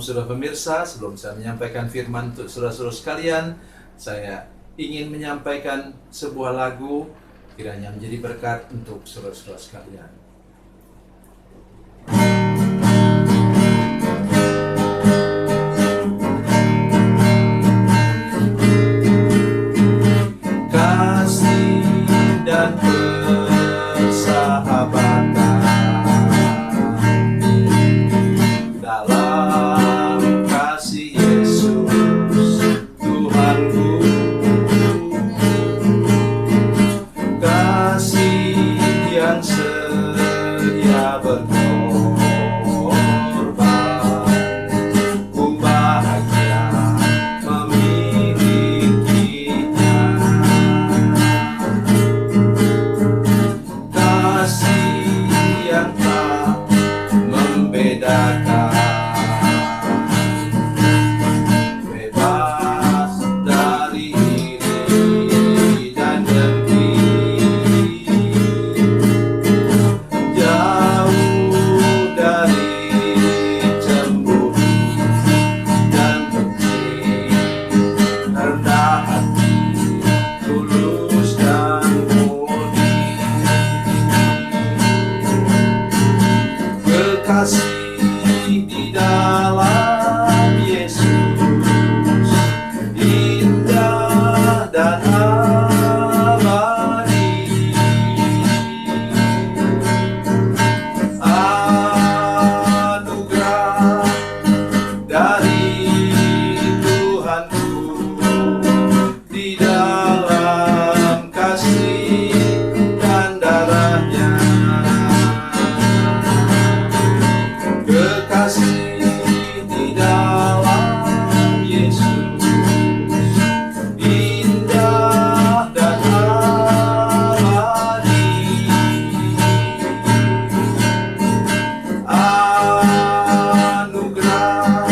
Shalom saudara pemirsa, sebelum saya menyampaikan firman untuk saudara-saudara sekalian, saya ingin menyampaikan sebuah lagu kiranya menjadi berkat untuk saudara-saudara sekalian. Kasih dan persahabatan dalam kasih Yesus Tuhanku, kasih yang sedia berkorban, ku bahagia memilikinya. Kasih yang tak membedakan, bebas dari iri dan dengki, jauh dari cemburu dan benci, rendah hati, tulus dan murni. Kekasih di dalam Yesus indah dan abadi. Anugerah dari Tuhanku di dalam kasih dan darahnya. Kekasih di dalam Yesus indah dan abadi. Anugerah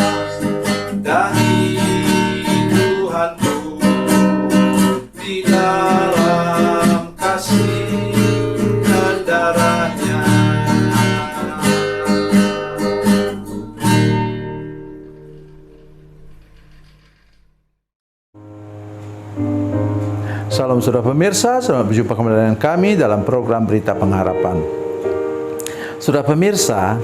dari Tuhanku di dalam kasih dan darahnya. Salam saudara pemirsa, selamat berjumpa kembali dengan kami dalam program Berita Pengharapan. Saudara pemirsa,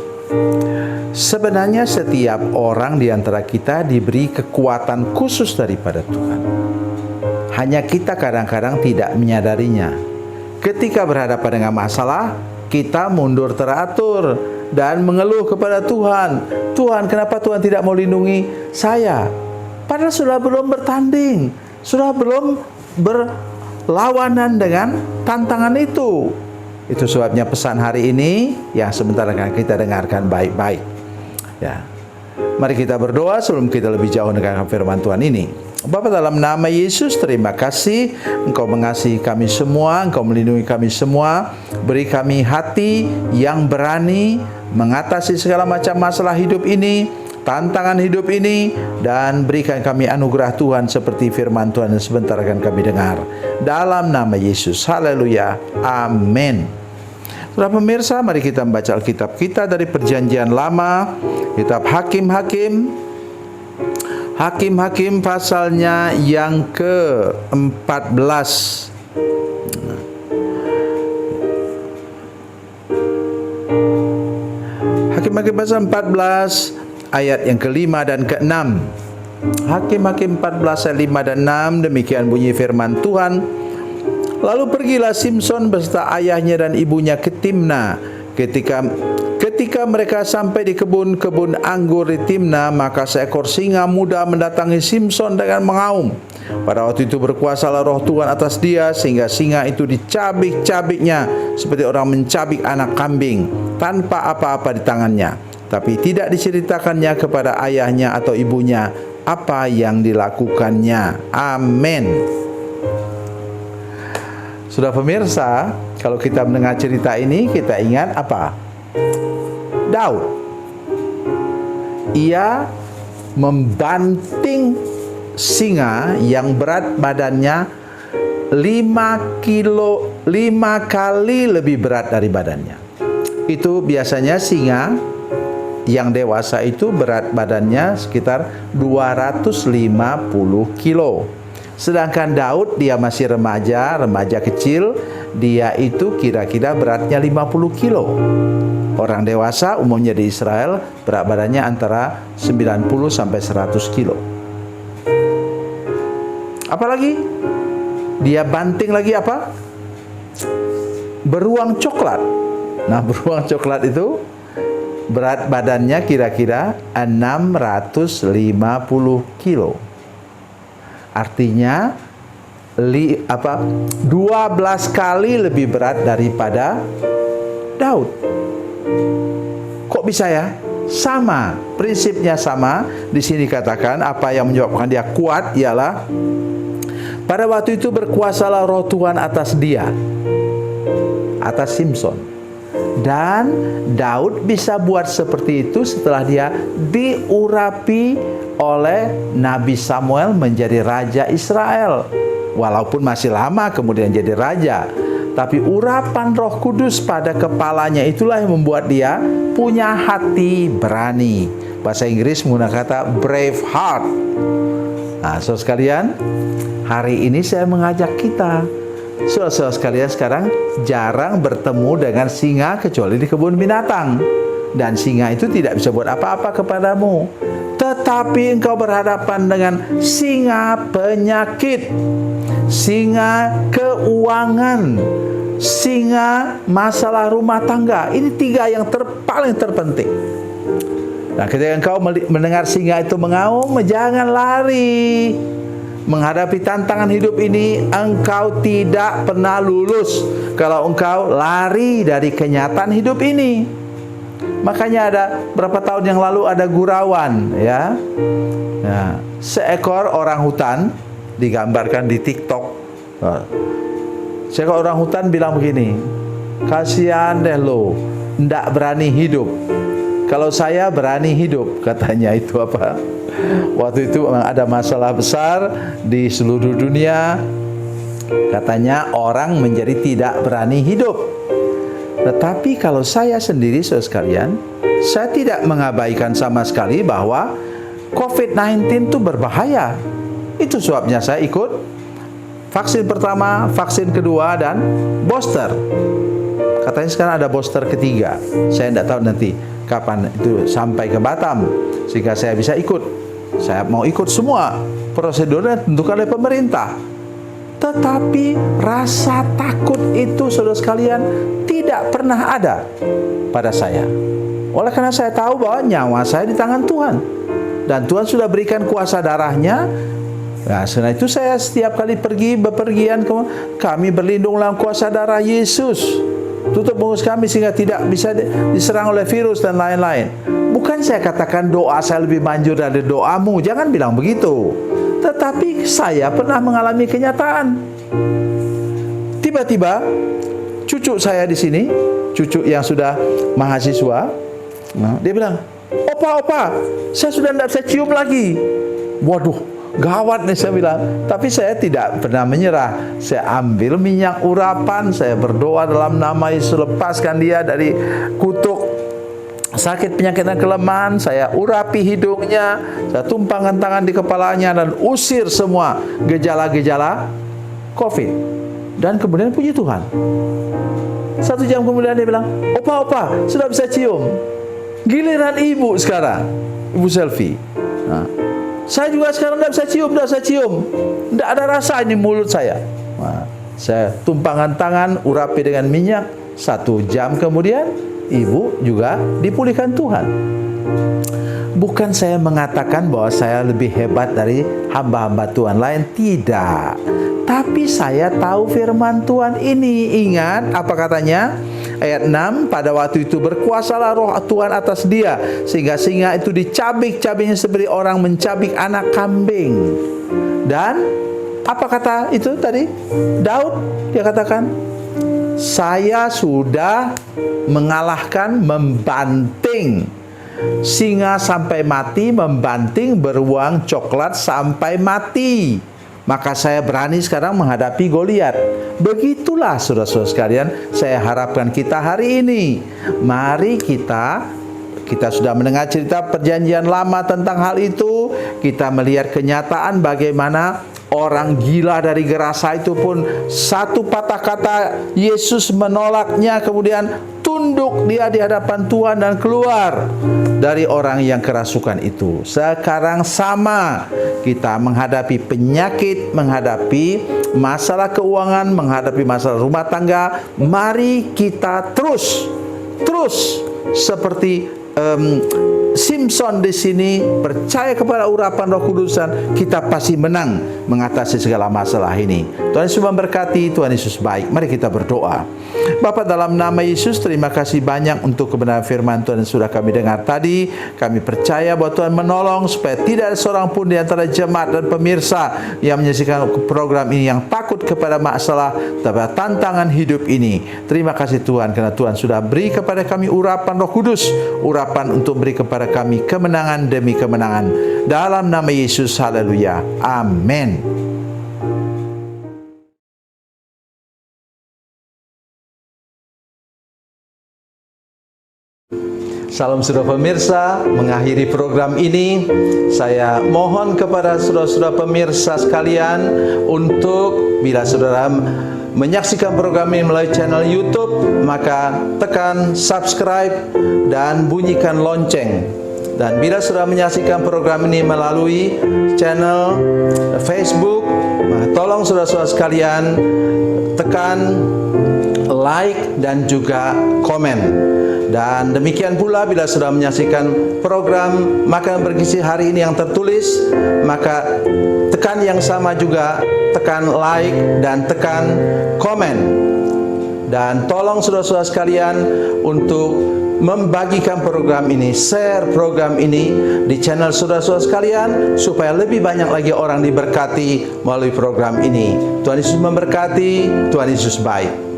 sebenarnya setiap orang di antara kita diberi kekuatan khusus daripada Tuhan. Hanya kita kadang-kadang tidak menyadarinya. Ketika berhadapan dengan masalah, kita mundur teratur dan mengeluh kepada Tuhan. Tuhan, kenapa Tuhan tidak mau lindungi saya? Padahal sudah belum bertanding, sudah belum berlawanan dengan tantangan itu. Itu sebabnya pesan hari ini yang sebentar akan kita dengarkan baik-baik. Ya. Mari kita berdoa sebelum kita lebih jauh dengan firman Tuhan ini. Bapa, dalam nama Yesus, terima kasih Engkau mengasihi kami semua, Engkau melindungi kami semua. Beri kami hati yang berani mengatasi segala macam masalah hidup ini, tantangan hidup ini, dan berikan kami anugerah Tuhan seperti firman Tuhan yang sebentar akan kami dengar. Dalam nama Yesus, haleluya, amin. Saudara pemirsa, mari kita membaca Alkitab kita dari Perjanjian Lama, kitab Hakim-Hakim. Hakim-Hakim pasalnya yang ke-14. Hakim-Hakim pasal 14 ayat yang ke-5 dan ke-6. Hakim-Hakim 14 ayat 5 dan 6, demikian bunyi firman Tuhan. Lalu pergilah Simson beserta ayahnya dan ibunya ke Timna. Ketika mereka sampai di kebun-kebun anggur di Timna, maka seekor singa muda mendatangi Simson dengan mengaum. Pada waktu itu berkuasalah roh Tuhan atas dia, sehingga singa itu dicabik-cabiknya seperti orang mencabik anak kambing, tanpa apa-apa di tangannya. Tapi tidak diceritakannya kepada ayahnya atau ibunya apa yang dilakukannya. Amin. Sudah pemirsa, kalau kita mendengar cerita ini, kita ingat apa? Daud. Ia membanting singa yang berat badannya 5 kali lebih berat dari badannya. Itu biasanya singa yang dewasa itu berat badannya sekitar 250 kilo. Sedangkan Daud dia masih remaja kecil, dia itu kira-kira beratnya 50 kilo. Orang dewasa umumnya di Israel berat badannya antara 90 sampai 100 kilo. Apalagi dia banting lagi apa? Beruang coklat. Nah, beruang coklat itu berat badannya kira-kira 650 kilo. Artinya 12 kali lebih berat daripada Daud. Kok bisa ya? Sama, prinsipnya sama. Di sini katakan apa yang menyebabkan dia kuat ialah pada waktu itu berkuasalah Roh Tuhan atas dia, atas Simson. Dan Daud bisa buat seperti itu setelah dia diurapi oleh Nabi Samuel menjadi raja Israel. Walaupun masih lama kemudian jadi raja, tapi urapan Roh Kudus pada kepalanya itulah yang membuat dia punya hati berani. Bahasa Inggris menggunakan kata brave heart. Nah, saudara sekalian, hari ini saya mengajak kita, saudara sekalian, sekarang jarang bertemu dengan singa kecuali di kebun binatang. Dan singa itu tidak bisa buat apa-apa kepadamu. Tetapi engkau berhadapan dengan singa penyakit, singa keuangan, singa masalah rumah tangga. Ini tiga yang paling terpenting. Nah, ketika engkau mendengar singa itu mengaum, jangan lari. Menghadapi tantangan hidup ini, engkau tidak pernah lulus kalau engkau lari dari kenyataan hidup ini. Makanya ada berapa tahun yang lalu ada gurauan, ya. Nah, seekor orang hutan digambarkan di TikTok. Seekor orang hutan bilang begini, kasihan deh lo, ndak berani hidup. Kalau saya berani hidup, katanya itu apa? Waktu itu ada masalah besar di seluruh dunia. Katanya orang menjadi tidak berani hidup. Tetapi kalau saya sendiri, saudara sekalian, saya tidak mengabaikan sama sekali bahwa COVID-19 itu berbahaya. Itu sebabnya saya ikut vaksin pertama, vaksin kedua, dan booster. Katanya sekarang ada booster ketiga. Saya tidak tahu nanti kapan itu sampai ke Batam sehingga saya bisa ikut. Saya mau ikut semua prosedurnya tentukan oleh pemerintah. Tetapi rasa takut itu, saudara sekalian, tidak pernah ada pada saya. Oleh karena saya tahu bahwa nyawa saya di tangan Tuhan, dan Tuhan sudah berikan kuasa darahnya. Nah, karena itu saya setiap kali bepergian, kami berlindung dalam kuasa darah Yesus. Tutup mulut kami sehingga tidak bisa diserang oleh virus dan lain-lain. Bukan saya katakan doa saya lebih manjur dari doamu, jangan bilang begitu. Tetapi saya pernah mengalami kenyataan. Tiba-tiba cucu saya di sini, cucu yang sudah mahasiswa, dia bilang, opa, saya sudah tidak bisa cium lagi. Waduh, gawat nih, saya bilang. Tapi saya tidak pernah menyerah. Saya ambil minyak urapan, saya berdoa dalam nama Yesus, lepaskan dia dari kutuk sakit, penyakit dan kelemahan. Saya urapi hidungnya, saya tumpangkan tangan di kepalanya dan usir semua gejala-gejala COVID. Dan kemudian puji Tuhan, 1 jam kemudian dia bilang, opa, sudah bisa cium. Giliran ibu sekarang, ibu selfie. Nah, saya juga sekarang tidak bisa cium, tidak ada rasa ini mulut saya. Nah, saya tumpangkan tangan, urapi dengan minyak. 1 jam kemudian ibu juga dipulihkan Tuhan. Bukan saya mengatakan bahwa saya lebih hebat dari hamba-hamba Tuhan lain, tidak. Tapi saya tahu firman Tuhan ini. Ingat apa katanya? Ayat 6, pada waktu itu berkuasalah Roh Tuhan atas dia, sehingga singa itu dicabik-cabiknya seperti orang mencabik anak kambing. Dan apa kata itu tadi? Daud, dia katakan, saya sudah mengalahkan, membanting singa sampai mati, membanting beruang coklat sampai mati. Maka saya berani sekarang menghadapi Goliat. Begitulah saudara-saudara sekalian, saya harapkan kita hari ini, mari kita Kita sudah mendengar cerita perjanjian lama tentang hal itu. Kita melihat kenyataan bagaimana orang gila dari Gerasa itu pun satu patah kata Yesus menolaknya, kemudian tunduk dia di hadapan Tuhan dan keluar dari orang yang kerasukan itu. Sekarang sama, kita menghadapi penyakit, menghadapi masalah keuangan, menghadapi masalah rumah tangga. Mari kita terus seperti Simpson di sini percaya kepada urapan Roh Kudus, kita pasti menang mengatasi segala masalah ini. Tuhan Yesus memberkati, Tuhan Yesus baik. Mari kita berdoa. Bapa, dalam nama Yesus, terima kasih banyak untuk kebenaran firman Tuhan yang sudah kami dengar tadi. Kami percaya bahwa Tuhan menolong supaya tidak ada seorang pun di antara jemaat dan pemirsa yang menyaksikan program ini yang takut kepada masalah, kepada tantangan hidup ini. Terima kasih Tuhan, karena Tuhan sudah beri kepada kami urapan Roh Kudus, urapan untuk beri kepada kami kemenangan demi kemenangan. Dalam nama Yesus, haleluya, amin. Salam saudara pemirsa, mengakhiri program ini saya mohon kepada saudara-saudara pemirsa sekalian untuk bila saudara menyaksikan program ini melalui channel YouTube, maka tekan subscribe dan bunyikan lonceng. Dan bila saudara menyaksikan program ini melalui channel Facebook, maka tolong saudara-saudara sekalian tekan like dan juga komen. Dan demikian pula bila sudah menyaksikan program Makanan Bergizi hari ini yang tertulis, maka tekan yang sama juga, tekan like dan tekan komen. Dan tolong saudara-saudara sekalian untuk membagikan program ini, share program ini di channel saudara-saudara sekalian, supaya lebih banyak lagi orang diberkati melalui program ini. Tuhan Yesus memberkati, Tuhan Yesus baik.